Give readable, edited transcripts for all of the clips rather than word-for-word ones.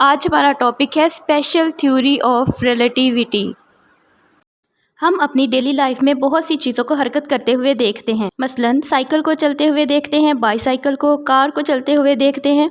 آج ہمارا ٹاپک ہے اسپیشل تھیوری آف ریلیٹیوٹی۔ ہم اپنی ڈیلی لائف میں بہت سی چیزوں کو حرکت کرتے ہوئے دیکھتے ہیں، مثلاً سائیکل کو چلتے ہوئے دیکھتے ہیں، بائی سائیکل کو، کار کو چلتے ہوئے دیکھتے ہیں،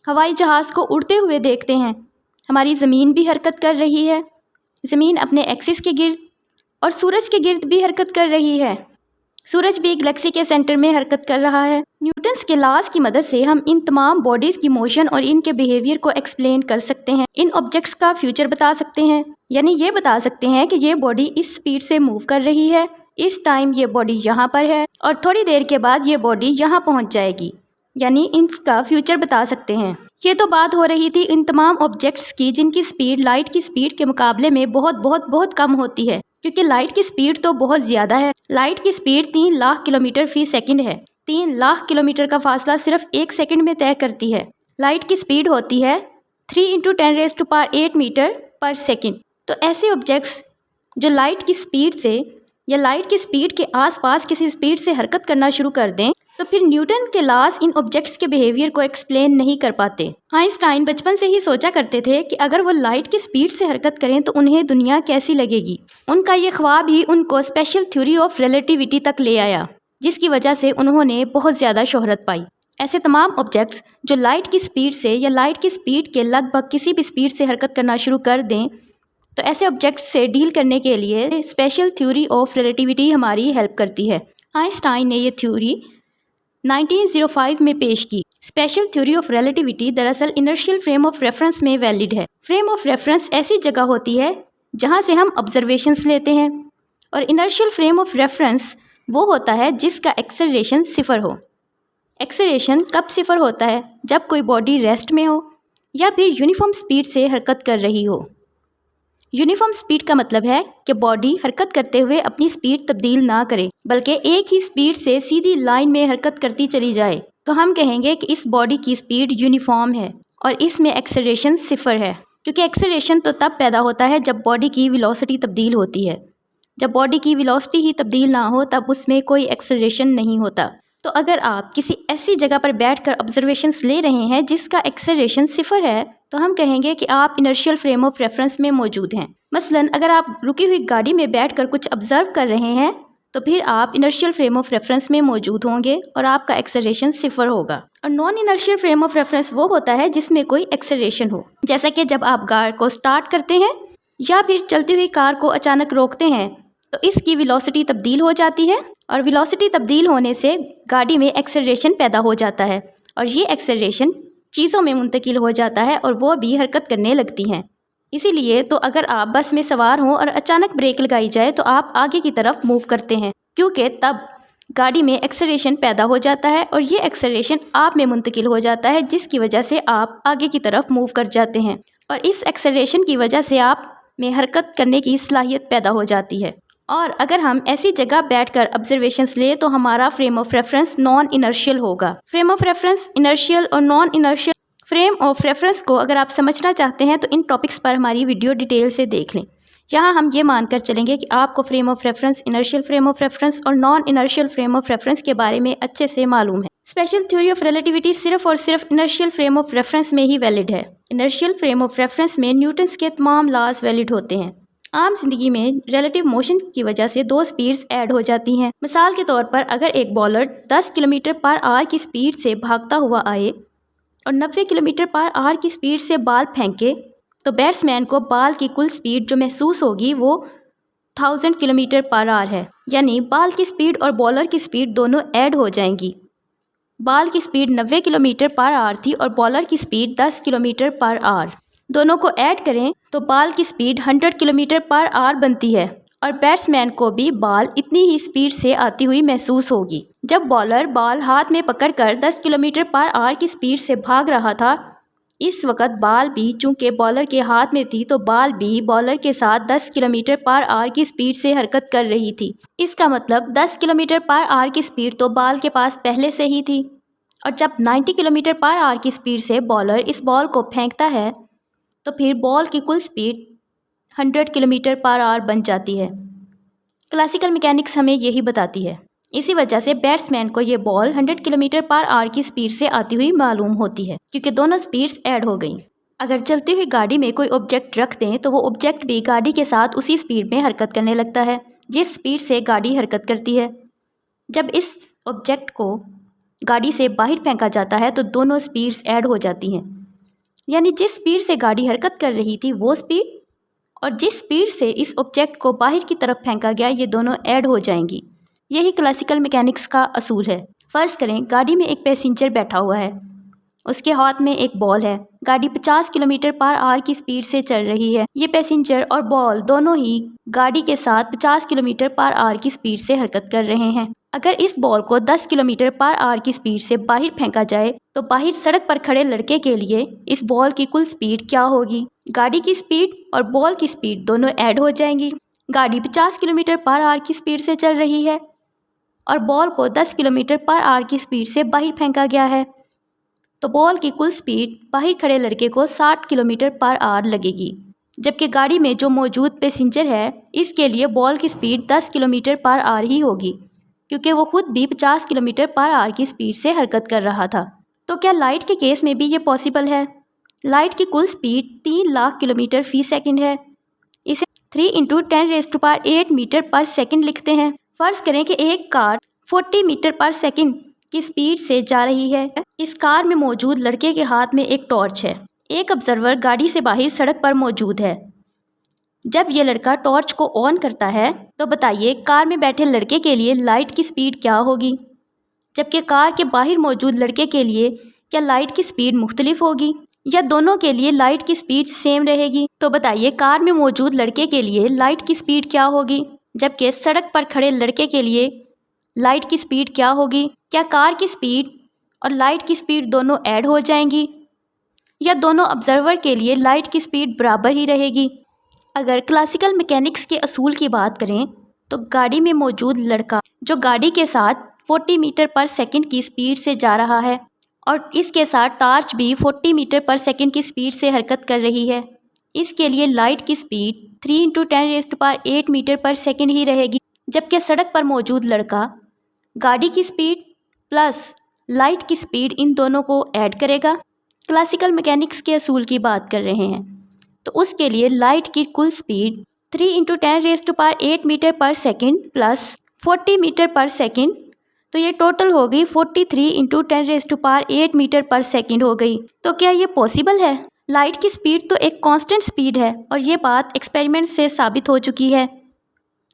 ہوائی جہاز کو اڑتے ہوئے دیکھتے ہیں۔ ہماری زمین بھی حرکت کر رہی ہے، زمین اپنے ایکسس کے گرد اور سورج کے گرد بھی حرکت کر رہی ہے۔ سورج بھی گلیکسی کے سینٹر میں حرکت کر رہا ہے۔ نیوٹنس کے لاز کی مدد سے ہم ان تمام باڈیز کی موشن اور ان کے بیہیویئر کو ایکسپلین کر سکتے ہیں، ان آبجیکٹس کا فیوچر بتا سکتے ہیں، یعنی یہ بتا سکتے ہیں کہ یہ باڈی اس سپیڈ سے موو کر رہی ہے، اس ٹائم یہ باڈی یہاں پر ہے اور تھوڑی دیر کے بعد یہ باڈی یہاں پہنچ جائے گی، یعنی ان کا فیوچر بتا سکتے ہیں۔ یہ تو بات ہو رہی تھی ان تمام آبجیکٹس کی جن کی سپیڈ لائٹ کی سپیڈ کے مقابلے میں بہت کم ہوتی ہے، کیونکہ لائٹ کی سپیڈ تو بہت زیادہ ہے۔ لائٹ کی سپیڈ 3 لاکھ کلومیٹر فی سیکنڈ ہے۔ 3 لاکھ کلومیٹر کا فاصلہ صرف 1 سیکنڈ میں طے کرتی ہے۔ لائٹ کی سپیڈ ہوتی ہے 3 × 10⁸ میٹر پر سیکنڈ۔ تو ایسے آبجیکٹس جو لائٹ کی سپیڈ سے یا لائٹ کی سپیڈ کے آس پاس کسی سپیڈ سے حرکت کرنا شروع کر دیں تو پھر نیوٹن کے لاز ان آبجیکٹس کے بیہیویئر کو ایکسپلین نہیں کر پاتے۔ آئنسٹائن بچپن سے ہی سوچا کرتے تھے کہ اگر وہ لائٹ کی سپیڈ سے حرکت کریں تو انہیں دنیا کیسی لگے گی۔ ان کا یہ خواب ہی ان کو اسپیشل تھیوری آف ریلیٹیوٹی تک لے آیا، جس کی وجہ سے انہوں نے بہت زیادہ شہرت پائی۔ ایسے تمام آبجیکٹس جو لائٹ کی سپیڈ سے یا لائٹ کی سپیڈ کے لگ بھگ کسی بھی سپیڈ سے حرکت کرنا شروع کر دیں تو ایسے آبجیکٹس سے ڈیل کرنے کے لیے اسپیشل تھیوری آف ریلیٹیوٹی ہماری ہیلپ کرتی ہے۔ آئنسٹائن نے یہ تھیوری 1905 میں پیش کی۔ اسپیشل تھیوری آف ریلیٹیوٹی دراصل انرشیل فریم آف ریفرنس میں ویلڈ ہے۔ فریم آف ریفرنس ایسی جگہ ہوتی ہے جہاں سے ہم آبزرویشنز لیتے ہیں، اور انرشیل فریم آف ریفرنس وہ ہوتا ہے جس کا ایکسلریشن 0 ہو۔ ایکسلریشن کب 0 ہوتا ہے؟ جب کوئی باڈی ریسٹ میں ہو یا پھر یونیفارم سپیڈ سے حرکت کر رہی ہو۔ یونیفارم سپیڈ کا مطلب ہے کہ باڈی حرکت کرتے ہوئے اپنی سپیڈ تبدیل نہ کرے بلکہ ایک ہی سپیڈ سے سیدھی لائن میں حرکت کرتی چلی جائے، تو ہم کہیں گے کہ اس باڈی کی سپیڈ یونیفارم ہے اور اس میں ایکسلریشن 0 ہے، کیونکہ ایکسلریشن تو تب پیدا ہوتا ہے جب باڈی کی ویلوسٹی تبدیل ہوتی ہے۔ جب باڈی کی ویلوسٹی ہی تبدیل نہ ہو تب اس میں کوئی ایکسلریشن نہیں ہوتا۔ تو اگر آپ کسی ایسی جگہ پر بیٹھ کر آبزرویشنز لے رہے ہیں جس کا ایکسلریشن 0 ہے تو ہم کہیں گے کہ آپ انرشیل فریم آف ریفرنس میں موجود ہیں۔ مثلاً اگر آپ رکی ہوئی گاڑی میں بیٹھ کر کچھ آبزرو کر رہے ہیں تو پھر آپ انرشیل فریم آف ریفرنس میں موجود ہوں گے اور آپ کا ایکسلریشن 0 ہوگا۔ اور non inertial frame of reference وہ ہوتا ہے جس میں کوئی ایکسلریشن ہو، جیسا کہ جب آپ کار کو سٹارٹ کرتے ہیں یا پھر چلتی ہوئی کار کو اچانک روکتے ہیں تو اس کی ویلوسٹی تبدیل ہو جاتی ہے، اور ویلوسٹی تبدیل ہونے سے گاڑی میں ایکسلریشن پیدا ہو جاتا ہے، اور یہ ایکسلریشن چیزوں میں منتقل ہو جاتا ہے اور وہ بھی حرکت کرنے لگتی ہیں۔ اسی لیے تو اگر آپ بس میں سوار ہوں اور اچانک بریک لگائی جائے تو آپ آگے کی طرف موو کرتے ہیں، کیونکہ تب گاڑی میں ایکسلریشن پیدا ہو جاتا ہے اور یہ ایکسلریشن آپ میں منتقل ہو جاتا ہے، جس کی وجہ سے آپ آگے کی طرف موو کر جاتے ہیں، اور اس ایکسلریشن کی وجہ سے آپ میں حرکت کرنے کی صلاحیت پیدا ہو جاتی ہے۔ اور اگر ہم ایسی جگہ بیٹھ کر آبزرویشنز لیں تو ہمارا frame of reference naan inertial ہوگا۔ فریم آف ریفرنس انرشیل اور non inertial frame of reference کو اگر آپ سمجھنا چاہتے ہیں تو ان ٹاپکس پر ہماری ویڈیو ڈیٹیل سے دیکھ لیں۔ یہاں ہم یہ مان کر چلیں گے کہ آپ کو frame of reference, inertial frame of reference اور non inertial frame of reference کے بارے میں اچھے سے معلوم ہے۔ اسپیشل تھیوری آف ریلیٹیوٹی صرف اور صرف انرشیل فریم آف ریفرنس میں ہی ویلڈ ہے۔ انرشیل فریم آف ریفرنس میں نیوٹنس کے تمام لاز ویلڈ ہوتے ہیں۔ عام زندگی میں ریلیٹیو موشن کی وجہ سے 2 سپیڈز ایڈ ہو جاتی ہیں۔ مثال کے طور پر اگر ایک بالر 10 km/h کی سپیڈ سے بھاگتا ہوا آئے اور 90 km/h کی سپیڈ سے بال پھینکے تو بیٹسمین کو بال کی کل سپیڈ جو محسوس ہوگی وہ 1000 km/h ہے، یعنی بال کی سپیڈ اور بالر کی سپیڈ دونوں ایڈ ہو جائیں گی۔ بال کی سپیڈ 90 km/h تھی اور بالر کی سپیڈ 10 km/h، دونوں کو ایڈ کریں تو بال کی سپیڈ 100 km/h بنتی ہے، اور بیٹسمین کو بھی بال اتنی ہی سپیڈ سے آتی ہوئی محسوس ہوگی۔ جب بالر بال ہاتھ میں پکڑ کر 10 km/h کی سپیڈ سے بھاگ رہا تھا، اس وقت بال بھی چونکہ بالر کے ہاتھ میں تھی تو بال بھی بالر کے ساتھ 10 km/h کی سپیڈ سے حرکت کر رہی تھی۔ اس کا مطلب 10 km/h کی سپیڈ تو بال کے پاس پہلے سے ہی تھی، اور جب 90 km/h کی سپیڈ سے بالر اس بال کو پھینکتا ہے تو پھر بال کی کل سپیڈ 100 km/h بن جاتی ہے۔ کلاسیکل میکینکس ہمیں یہی بتاتی ہے۔ اسی وجہ سے بیٹسمین کو یہ بال 100 km/h کی سپیڈ سے آتی ہوئی معلوم ہوتی ہے، کیونکہ دونوں سپیڈز ایڈ ہو گئیں۔ اگر چلتی ہوئی گاڑی میں کوئی آبجیکٹ رکھ دیں تو وہ آبجیکٹ بھی گاڑی کے ساتھ اسی سپیڈ میں حرکت کرنے لگتا ہے جس سپیڈ سے گاڑی حرکت کرتی ہے۔ جب اس آبجیکٹ کو گاڑی سے باہر پھینکا جاتا ہے تو دونوں سپیڈز ایڈ ہو جاتی ہیں، یعنی جس سپیڈ سے گاڑی حرکت کر رہی تھی وہ سپیڈ اور جس سپیڈ سے اس آبجیکٹ کو باہر کی طرف پھینکا گیا یہ دونوں ایڈ ہو جائیں گی۔ یہی کلاسیکل میکینکس کا اصول ہے۔ فرض کریں گاڑی میں ایک پیسنجر بیٹھا ہوا ہے، اس کے ہاتھ میں ایک بال ہے، گاڑی 50 کلومیٹر پر آور کی سپیڈ سے چل رہی ہے۔ یہ پیسنجر اور بال دونوں ہی گاڑی کے ساتھ 50 کلومیٹر پر آور کی سپیڈ سے حرکت کر رہے ہیں۔ اگر اس بال کو 10 کلومیٹر پر آور کی سپیڈ سے باہر پھینکا جائے تو باہر سڑک پر کھڑے لڑکے کے لیے اس بال کی کل سپیڈ کیا ہوگی؟ گاڑی کی سپیڈ اور بال کی سپیڈ دونوں ایڈ ہو جائیں گی۔ گاڑی 50 کلومیٹر پر آور کی سپیڈ سے چل رہی ہے اور بال کو 10 کلومیٹر پر آور کی سپیڈ سے باہر پھینکا گیا ہے، تو بال کی کل سپیڈ باہر کھڑے لڑکے کو 60 کلومیٹر پر آور لگے گی، جبکہ گاڑی میں جو موجود پیسنجر ہے اس کے لیے بال کی سپیڈ 10 کلومیٹر پر آور ہی ہوگی، کیونکہ وہ خود بھی 50 کلومیٹر پر آور کی سپیڈ سے حرکت کر رہا تھا۔ تو کیا لائٹ کے کیس میں بھی یہ پاسبل ہے؟ لائٹ کی کل سپیڈ 3 لاکھ کلومیٹر فی سیکنڈ ہے۔ اسے 3 × 10⁸ میٹر پر سیکنڈ لکھتے ہیں۔ فرض کریں کہ ایک کار 40 میٹر پر سیکنڈ کی سپیڈ سے جا رہی ہے۔ اس کار میں موجود لڑکے کے ہاتھ میں ایک ٹارچ ہے۔ ایک آبزرور گاڑی سے باہر سڑک پر موجود ہے۔ جب یہ لڑکا ٹارچ کو آن کرتا ہے تو بتائیے کار میں بیٹھے لڑکے کے لیے لائٹ کی سپیڈ کیا ہوگی، جبکہ کار کے باہر موجود لڑکے کے لیے کیا لائٹ کی سپیڈ مختلف ہوگی یا دونوں کے لیے لائٹ کی سپیڈ سیم رہے گی؟ تو بتائیے کار میں موجود لڑکے کے لیے لائٹ کی سپیڈ کیا ہوگی، جبکہ سڑک پر کھڑے لڑکے کے لیے لائٹ کی سپیڈ کیا ہوگی؟ کیا کار کی سپیڈ اور لائٹ کی سپیڈ دونوں ایڈ ہو جائیں گی یا دونوں آبزرور کے لیے لائٹ کی سپیڈ برابر ہی رہے گی؟ اگر کلاسیکل میکینکس کے اصول کی بات کریں تو گاڑی میں موجود لڑکا جو گاڑی کے ساتھ 40 میٹر پر سیکنڈ کی سپیڈ سے جا رہا ہے اور اس کے ساتھ ٹارچ بھی 40 میٹر پر سیکنڈ کی سپیڈ سے حرکت کر رہی ہے، اس کے لیے لائٹ کی سپیڈ 3 × 10⁸ میٹر پر سیکنڈ ہی رہے گی، جبکہ سڑک پر موجود لڑکا گاڑی کی سپیڈ پلس لائٹ کی سپیڈ ان دونوں کو ایڈ کرے گا۔ کلاسیکل میکینکس کے اصول کی بات کر رہے ہیں تو اس کے لیے لائٹ کی کل speed 3 × 10⁸ metre per second plus 40 metre per second, تو یہ ٹوٹل ہو گئی 43 × 10⁸ میٹر پر سیکنڈ ہو گئی۔ تو کیا یہ پاسبل ہے؟ لائٹ کی سپیڈ تو ایک کانسٹنٹ سپیڈ ہے اور یہ بات ایکسپیریمنٹ سے ثابت ہو چکی ہے۔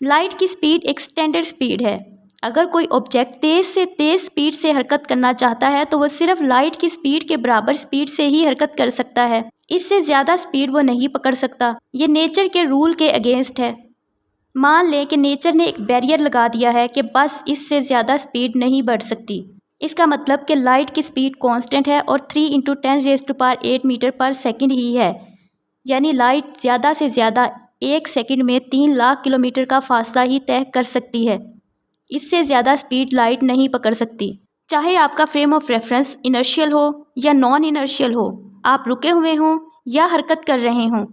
لائٹ کی سپیڈ ایک اسٹینڈرڈ سپیڈ ہے۔ اگر کوئی آبجیکٹ تیز سے تیز سپیڈ سے حرکت کرنا چاہتا ہے تو وہ صرف لائٹ کی سپیڈ کے برابر سپیڈ سے ہی حرکت کر سکتا ہے، اس سے زیادہ سپیڈ وہ نہیں پکڑ سکتا۔ یہ نیچر کے رول کے اگینسٹ ہے۔ مان لیں کہ نیچر نے ایک بیریئر لگا دیا ہے کہ بس اس سے زیادہ سپیڈ نہیں بڑھ سکتی، اس کا مطلب کہ لائٹ کی سپیڈ کانسٹنٹ ہے اور 3 × 10⁸ میٹر پر سیکنڈ ہی ہے، یعنی لائٹ زیادہ سے زیادہ ایک سیکنڈ میں 3 لاکھ کلومیٹر کا فاصلہ ہی طے کر سکتی ہے، اس سے زیادہ سپیڈ لائٹ نہیں پکڑ سکتی۔ چاہے آپ کا فریم آف ریفرنس انرشیل ہو یا نان انرشیل ہو، آپ رکے ہوئے ہوں یا حرکت کر رہے ہوں،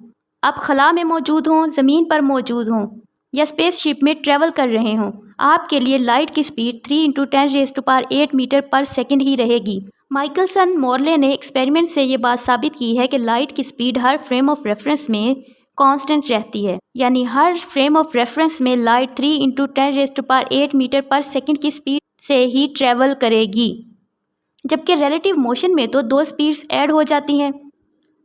آپ خلا میں موجود ہوں، زمین پر موجود ہوں یا اسپیس شپ میں ٹریول کر رہے ہوں، آپ کے لیے لائٹ کی سپیڈ 3 × 10⁸ میٹر پر سیکنڈ ہی رہے گی۔ مائیکلسن مورلے نے ایکسپیریمنٹ سے یہ بات ثابت کی ہے کہ لائٹ کی speed Hare frame of reference میں کانسٹنٹ رہتی ہے، یعنی ہر فریم آف ریفرنس میں لائٹ 3 × 10⁸ میٹر پر سیکنڈ کی سپیڈ سے ہی ٹریول کرے گی، جبکہ ریلیٹیو موشن میں تو دو سپیڈز ایڈ ہو جاتی ہیں۔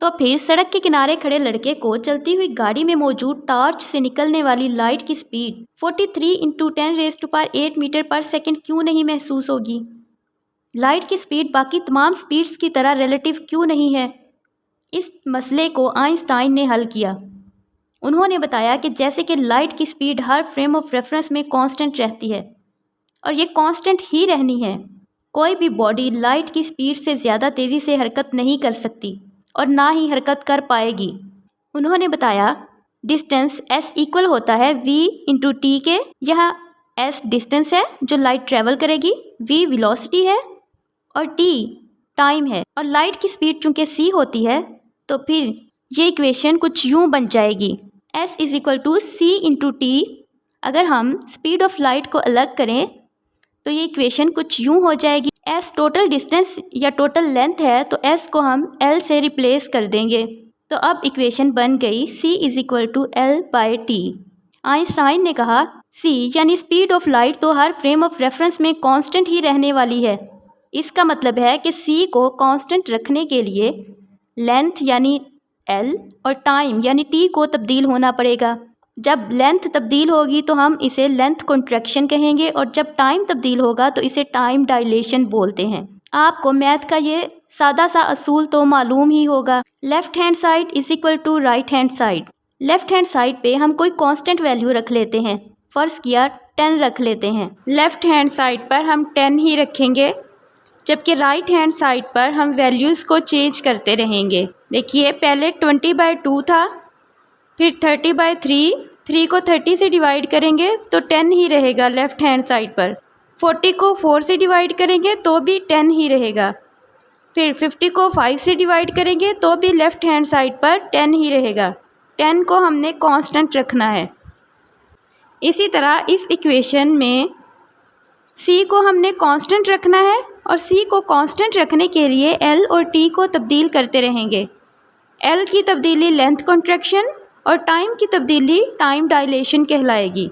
تو پھر سڑک کے کنارے کھڑے لڑکے کو چلتی ہوئی گاڑی میں موجود ٹارچ سے نکلنے والی لائٹ کی سپیڈ 43 × 10⁸ میٹر پر سیکنڈ کیوں نہیں محسوس ہوگی؟ لائٹ کی سپیڈ باقی تمام سپیڈز کی طرح ریلیٹیو کیوں نہیں ہے؟ اس مسئلے کو آئنسٹائن نے حل کیا۔ انہوں نے بتایا کہ جیسے کہ لائٹ کی speed Hare frame of reference میں کانسٹنٹ رہتی ہے اور یہ کانسٹنٹ ہی رہنی ہے، کوئی بھی باڈی لائٹ کی سپیڈ سے زیادہ تیزی سے حرکت نہیں کر سکتی اور نہ ہی حرکت کر پائے گی۔ انہوں نے بتایا ڈسٹینس s ایکول ہوتا ہے v × t کے، یہاں s ڈسٹینس ہے جو لائٹ ٹریول کرے گی، v ویلوسٹی ہے اور t ٹائم ہے، اور لائٹ کی سپیڈ چونکہ c ہوتی ہے تو پھر یہ ایکویشن کچھ یوں بن جائے گی s = c × t۔ اگر ہم سپیڈ آف لائٹ کو الگ کریں تو یہ ایکویشن کچھ یوں ہو جائے گی، ایس ٹوٹل ڈسٹینس یا ٹوٹل لینتھ ہے تو ایس کو ہم ایل سے ریپلیس کر دیں گے۔ تو اب ایکویشن بن گئی C=L/T۔ آئنسٹائن نے کہا C یعنی اسپیڈ آف لائٹ تو ہر فریم آف ریفرنس میں کانسٹنٹ ہی رہنے والی ہے۔ اس کا مطلب ہے کہ C کو کانسٹنٹ رکھنے کے لیے لینتھ یعنی L اور ٹائم یعنی T کو تبدیل ہونا پڑے گا۔ جب لینتھ تبدیل ہوگی تو ہم اسے لینتھ کنٹریکشن کہیں گے، اور جب ٹائم تبدیل ہوگا تو اسے ٹائم ڈائلیشن بولتے ہیں۔ آپ کو میتھ کا یہ سادہ سا اصول تو معلوم ہی ہوگا، left hand side = right hand side. Left hand side پہ ہم کوئی کانسٹنٹ ویلیو رکھ لیتے ہیں، فرض کیا 10 رکھ لیتے ہیں۔ لیفٹ ہینڈ سائڈ پر ہم 10 ہی رکھیں گے، جبکہ رائٹ ہینڈ سائڈ پر ہم ویلیوز کو چینج کرتے رہیں گے۔ دیکھیے پہلے 20/2 تھا، پھر 30/3، 3 کو 30 سے ڈیوائیڈ کریں گے تو 10 ہی رہے گا لیفٹ ہینڈ سائڈ پر۔ 40 کو 4 سے ڈیوائیڈ کریں گے تو بھی 10 ہی رہے گا۔ پھر 50 کو 5 سے ڈیوائیڈ کریں گے تو بھی لیفٹ ہینڈ سائڈ پر 10 ہی رہے گا۔ 10 کو ہم نے کانسٹنٹ رکھنا ہے۔ اسی طرح اس ایکویشن میں C کو ہم نے کانسٹنٹ رکھنا ہے، اور C کو کانسٹنٹ رکھنے کے لیے L اور T کو تبدیل کرتے رہیں گے۔ L کی تبدیلی لینتھ کنٹریکشن اور ٹائم کی تبدیلی ٹائم ڈائلیشن کہلائے گی۔